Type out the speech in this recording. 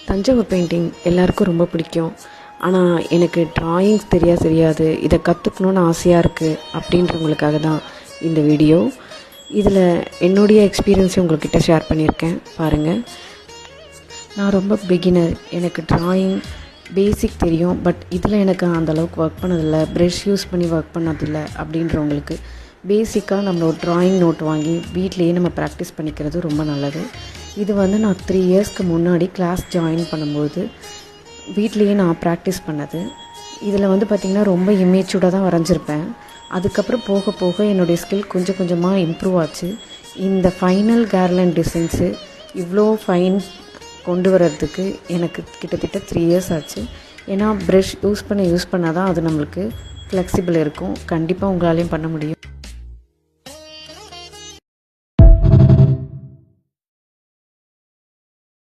Thanjavur painting எல்லாருக்கும் ரொம்ப பிடிக்கும். ஆனால் எனக்கு ட்ராயிங்ஸ் தெரியாது, இதை கற்றுக்கணுன்னு ஆசையாக இருக்குது அப்படின்றவங்களுக்காக தான் இந்த வீடியோ. இதில் என்னுடைய எக்ஸ்பீரியன்ஸை உங்கள்கிட்ட ஷேர் பண்ணியிருக்கேன் பாருங்கள். நான் ரொம்ப பிகினர், எனக்கு ட்ராயிங் பேசிக் தெரியும், பட் இதில் எனக்கு அந்தளவுக்கு ஒர்க் பண்ணதில்லை, ப்ரெஷ் யூஸ் பண்ணி ஒர்க் பண்ணதில்லை அப்படின்றவங்களுக்கு பேசிக்காக நம்ம ஒரு ட்ராயிங் நோட் வாங்கி வீட்டிலையே நம்ம ப்ராக்டிஸ் பண்ணிக்கிறது ரொம்ப நல்லது. இது நான் 3 இயர்ஸ்க்கு முன்னாடி கிளாஸ் ஜாயின் பண்ணும்போது வீட்லேயே நான் ப்ராக்டிஸ் பண்ணது. இதில் பார்த்திங்கன்னா ரொம்ப இமேஜூடாக தான் வரைஞ்சிருப்பேன். அதுக்கப்புறம் போக போக என்னுடைய ஸ்கில் கொஞ்சம் கொஞ்சமாக இம்ப்ரூவ் ஆச்சு. இந்த ஃபைனல் கேர்லேண்ட் டிசைன்ஸு இவ்வளோ ஃபைன் கொண்டு வர்றதுக்கு எனக்கு கிட்டத்தட்ட 3 இயர்ஸ் ஆச்சு. ஏன்னா ப்ரஷ் யூஸ் பண்ண தான் அது நம்மளுக்கு ஃப்ளெக்சிபிள் இருக்கும். கண்டிப்பாக உங்களாலையும் பண்ண முடியும்.